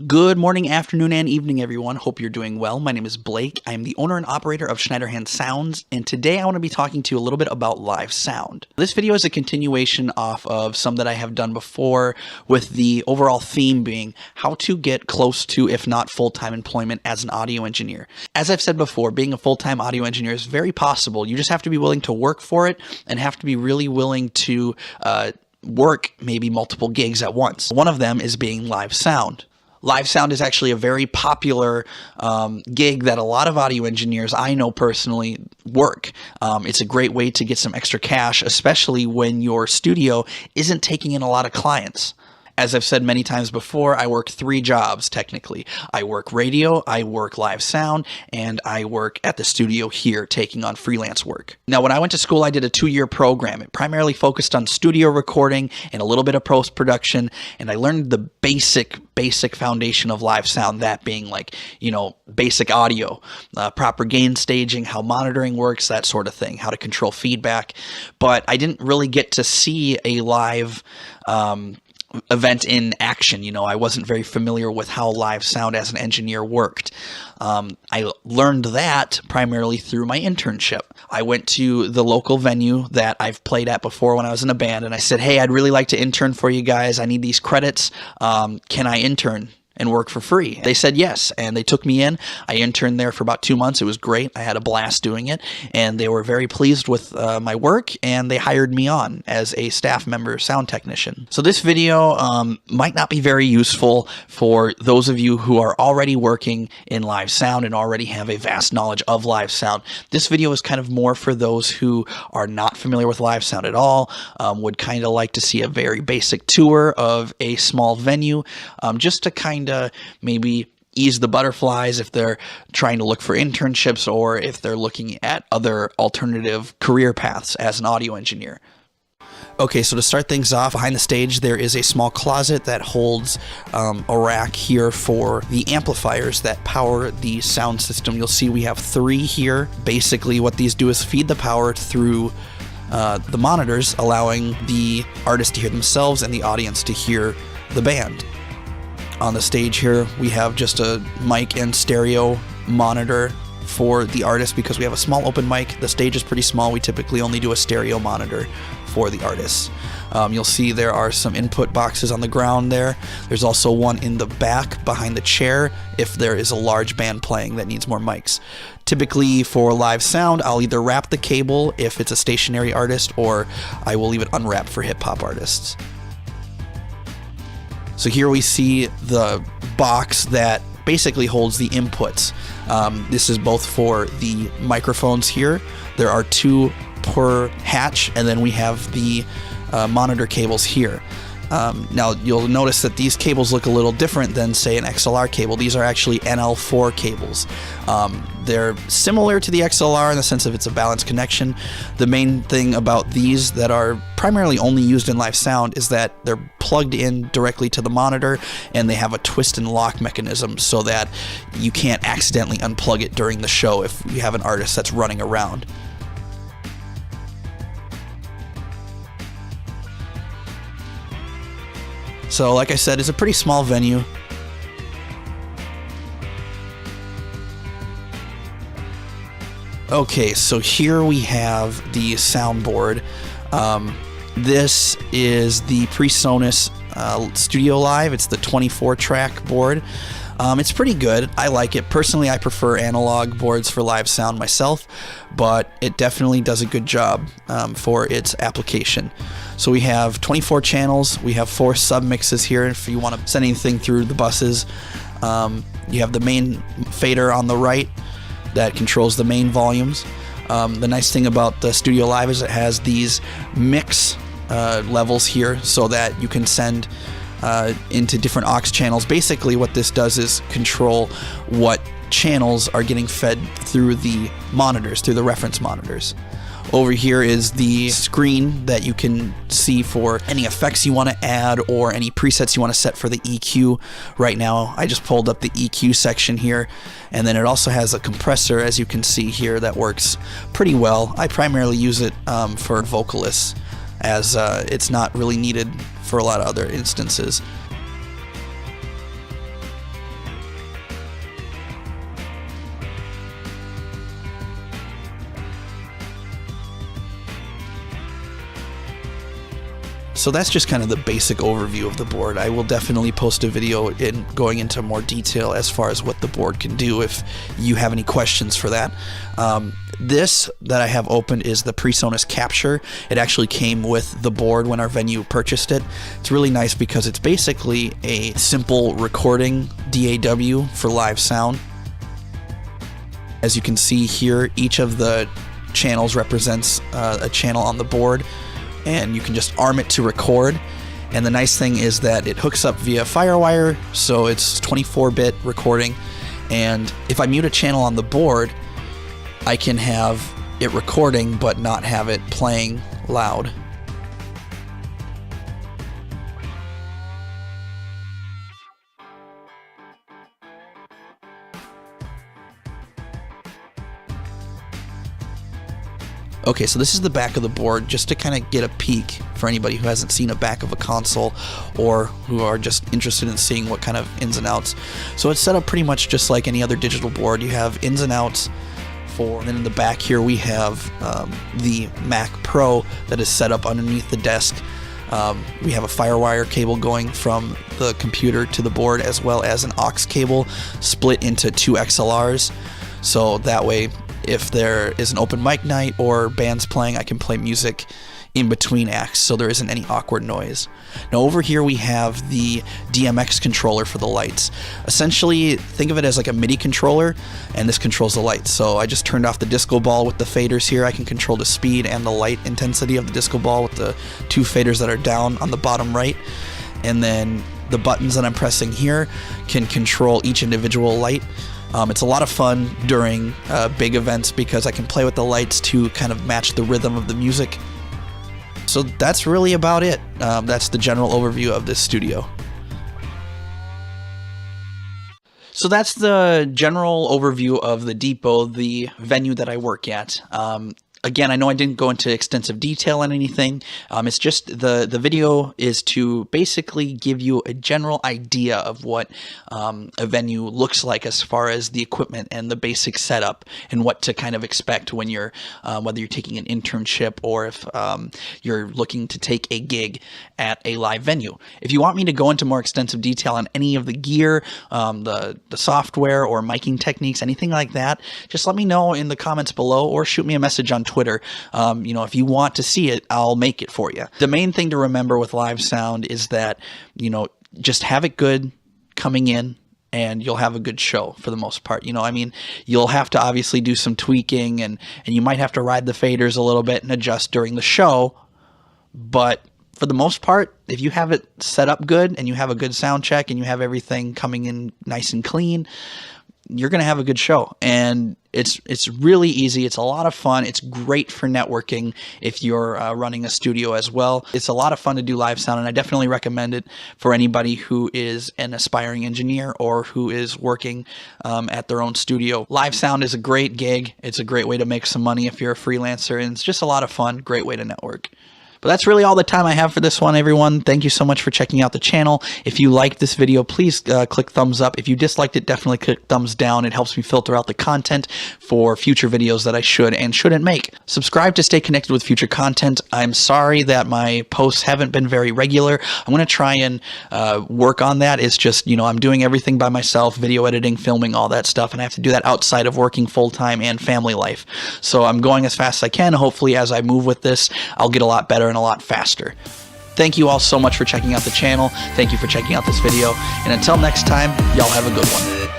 Good morning, afternoon, and evening, everyone. Hope you're doing well. My name is Blake. I am the owner and operator of Schneiderhan Sounds, and today I want to be talking to you a little bit about live sound. This video is a continuation off of some that I have done before, with the overall theme being how to get close to, if not full-time employment as an audio engineer. As I've said before, being a full-time audio engineer is very possible. You just have to be willing to work for it and have to be really willing to work maybe multiple gigs at once. One of them is being live sound. Live sound is actually a very popular gig that a lot of audio engineers I know personally work. It's a great way to get some extra cash, especially when your studio isn't taking in a lot of clients. As I've said many times before, I work 3 jobs technically. I work radio, I work live sound, and I work at the studio here taking on freelance work. Now, when I went to school, I did a 2-year program. It primarily focused on studio recording and a little bit of post-production, and I learned the basic foundation of live sound, that being like, basic audio, proper gain staging, how monitoring works, that sort of thing, how to control feedback. But I didn't really get to see a live event in action. I wasn't very familiar with how live sound as an engineer worked. I learned that primarily through my internship. I went to the local venue that I've played at before when I was in a band, and I said, hey, I'd really like to intern for you guys. I need these credits. Can I intern and work for free? They said yes, and they took me in. I interned there for about 2 months. It was great. I had a blast doing it, and they were very pleased with my work, and they hired me on as a staff member sound technician. So this video might not be very useful for those of you who are already working in live sound and already have a vast knowledge of live sound. This video is kind of more for those who are not familiar with live sound at all, would kind of like to see a very basic tour of a small venue, just to kind of maybe ease the butterflies if they're trying to look for internships or if they're looking at other alternative career paths as an audio engineer. Okay, so to start things off, behind the stage there is a small closet that holds a rack here for the amplifiers that power the sound system. You'll see we have 3 here. Basically what these do is feed the power through the monitors, allowing the artist to hear themselves and the audience to hear the band. On the stage here, we have just a mic and stereo monitor for the artist because we have a small open mic. The stage is pretty small. We typically only do a stereo monitor for the artists. You'll see there are some input boxes on the ground there. There's also one in the back behind the chair if there is a large band playing that needs more mics. Typically for live sound, I'll either wrap the cable if it's a stationary artist, or I will leave it unwrapped for hip-hop artists. So here we see the box that basically holds the inputs. This is both for the microphones here. There are 2 per hatch, and then we have the monitor cables here. Now you'll notice that these cables look a little different than, say, an XLR cable. These are actually NL4 cables. They're similar to the XLR in the sense of it's a balanced connection. The main thing about these that are primarily only used in live sound is that they're plugged in directly to the monitor, and they have a twist and lock mechanism so that you can't accidentally unplug it during the show if you have an artist that's running around. So like I said, it's a pretty small venue. Okay, so here we have the soundboard. This is the PreSonus Studio Live. It's the 24-track board. It's pretty good. I like it. Personally, I prefer analog boards for live sound myself, but it definitely does a good job for its application. So we have 24 channels. We have 4 submixes here if you want to send anything through the buses. You have the main fader on the right that controls the main volumes. The nice thing about the Studio Live is it has these mix levels here so that you can send into different aux channels. Basically what this does is control what channels are getting fed through the monitors, through the reference monitors. Over here is the screen that you can see for any effects you want to add or any presets you want to set for the EQ. Right now I just pulled up the EQ section here, and then it also has a compressor, as you can see here, that works pretty well. I primarily use it for vocalists, as it's not really needed for a lot of other instances. So that's just kind of the basic overview of the board. I will definitely post a video going into more detail as far as what the board can do if you have any questions for that. This that I have opened is the PreSonus Capture. It actually came with the board when our venue purchased it. It's really nice because it's basically a simple recording DAW for live sound. As you can see here, each of the channels represents a channel on the board, and you can just arm it to record. And the nice thing is that it hooks up via Firewire, so it's 24-bit recording. And if I mute a channel on the board, I can have it recording but not have it playing loud. Okay, so this is the back of the board, just to kind of get a peek for anybody who hasn't seen a back of a console or who are just interested in seeing what kind of ins and outs. So it's set up pretty much just like any other digital board. You have ins and outs and then in the back here we have the Mac Pro that is set up underneath the desk. We have a Firewire cable going from the computer to the board, as well as an aux cable split into 2 XLRs. So that way, if there is an open mic night or bands playing, I can play music in between acts so there isn't any awkward noise. Now over here we have the DMX controller for the lights. Essentially, think of it as like a MIDI controller, and this controls the lights. So I just turned off the disco ball with the faders here. I can control the speed and the light intensity of the disco ball with the 2 faders that are down on the bottom right. And then the buttons that I'm pressing here can control each individual light. It's a lot of fun during big events because I can play with the lights to kind of match the rhythm of the music. So that's really about it. That's the general overview of this studio. So that's the general overview of the Depot, the venue that I work at. Again, I know I didn't go into extensive detail on anything. It's just the video is to basically give you a general idea of what a venue looks like as far as the equipment and the basic setup and what to kind of expect when you're whether you're taking an internship or if you're looking to take a gig at a live venue. If you want me to go into more extensive detail on any of the gear, the software or miking techniques, anything like that, just let me know in the comments below or shoot me a message on Twitter. You know, if you want to see it, I'll make it for you. The main thing to remember with live sound is that, you know, just have it good coming in and you'll have a good show for the most part. You know, I mean, you'll have to obviously do some tweaking and you might have to ride the faders a little bit and adjust during the show, but for the most part, if you have it set up good and you have a good sound check and you have everything coming in nice and clean, you're going to have a good show. And it's really easy. It's a lot of fun. It's great for networking if you're running a studio as well. It's a lot of fun to do live sound, and I definitely recommend it for anybody who is an aspiring engineer or who is working at their own studio. Live sound is a great gig. It's a great way to make some money if you're a freelancer, and it's just a lot of fun. Great way to network. But that's really all the time I have for this one, everyone. Thank you so much for checking out the channel. If you liked this video, please click thumbs up. If you disliked it, definitely click thumbs down. It helps me filter out the content for future videos that I should and shouldn't make. Subscribe to stay connected with future content. I'm sorry that my posts haven't been very regular. I'm going to try and work on that. It's just, you know, I'm doing everything by myself, video editing, filming, all that stuff, and I have to do that outside of working full-time and family life. So I'm going as fast as I can. Hopefully, as I move with this, I'll get a lot better and a lot faster. Thank you all so much for checking out the channel. Thank you for checking out this video. And until next time, y'all have a good one.